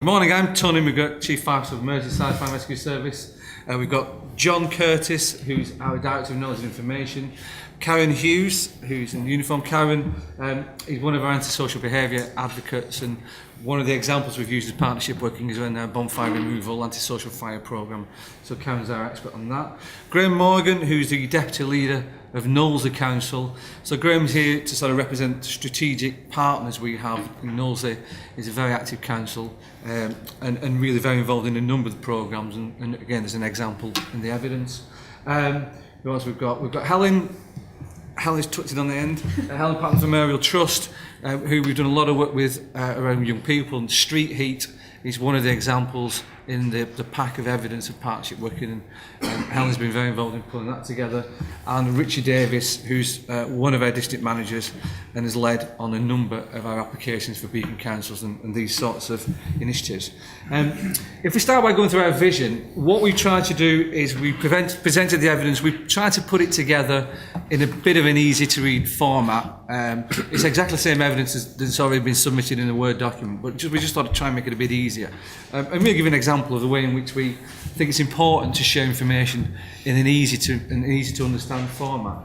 Good morning, I'm Tony McGurk, Chief Fire Officer of Merseyside Fire and Rescue Service. We've got John Curtis, who's our Director of Knowledge and Information. Karen Hughes, who's in uniform. Karen is one of our antisocial behaviour advocates, and one of the examples we've used as partnership working is in our bonfire removal antisocial fire programme. So Karen's our expert on that. Graham Morgan, who's the Deputy Leader of Knowsley Council. So Graham's here to sort of represent the strategic partners we have. Knowsley is a very active council and really very involved in a number of the programmes, and again there's an example in the evidence. Who else we've got? We've got Helen's tucked in on the end. Helen Patton from Aerial Trust, who we've done a lot of work with around young people, and street heat is one of the examples in the pack of evidence of partnership working, and Helen's been very involved in pulling that together. And Richard Davis, who's one of our district managers and has led on a number of our applications for beacon councils and these sorts of initiatives. If we start by going through our vision, what we tried to do is we presented the evidence, we tried to put it together in a bit of an easy to read format. It's exactly the same evidence that's already been submitted in a Word document, but we just thought to try and make it a bit easier. And we'll give an example of the way in which we think it's important to share information in an easy to understand format.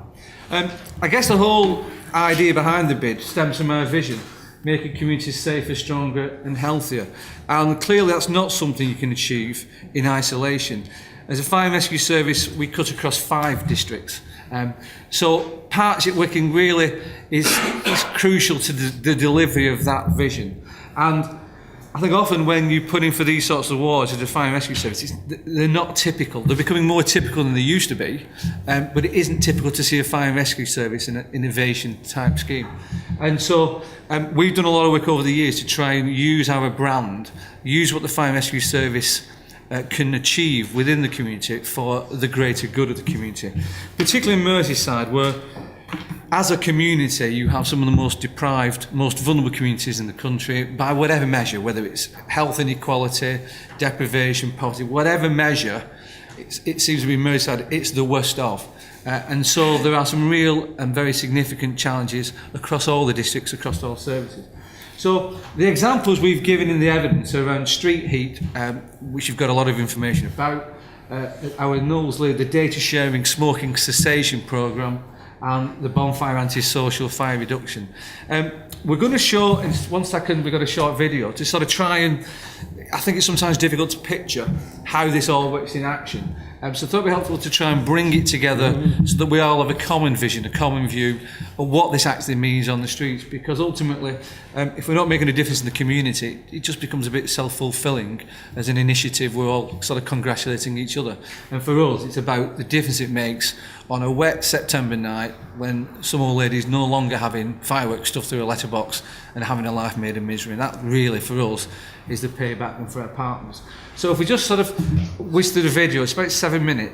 I guess the whole idea behind the bid stems from our vision, making communities safer, stronger and healthier. And clearly that's not something you can achieve in isolation. As a fire and rescue service, we cut across 5 districts. So partnership working really is crucial to the delivery of that vision. And I think often when you put in for these sorts of awards as a fire and rescue service, they're not typical. They're becoming more typical than they used to be, but it isn't typical to see a fire and rescue service in an innovation type scheme. And so we've done a lot of work over the years to try and use our brand, use what the fire and rescue service can achieve within the community for the greater good of the community. Particularly in Merseyside, where as a community you have some of the most deprived, most vulnerable communities in the country by whatever measure, whether it's health inequality, deprivation, poverty, whatever measure, it seems to be Merseyside, it's the worst of. And so there are some real and very significant challenges across all the districts, across all services. So the examples we've given in the evidence around street heat, which you've got a lot of information about, our Knowsley, the data sharing smoking cessation programme, and the bonfire antisocial fire reduction. We're going to show, in 1 second we've got a short video to sort of try and, I think it's sometimes difficult to picture how this all works in action. So I thought it'd be helpful to try and bring it together so that we all have a common vision, a common view of what this actually means on the streets, because ultimately if we're not making a difference in the community, it just becomes a bit self-fulfilling as an initiative. We're all sort of congratulating each other, and for us it's about the difference it makes on a wet September night when some old lady's no longer having fireworks stuffed through a letterbox and having her life made a misery. And that really for us is the payback and for our partners. So if we just sort of whiz through the video, it's about 7 minutes.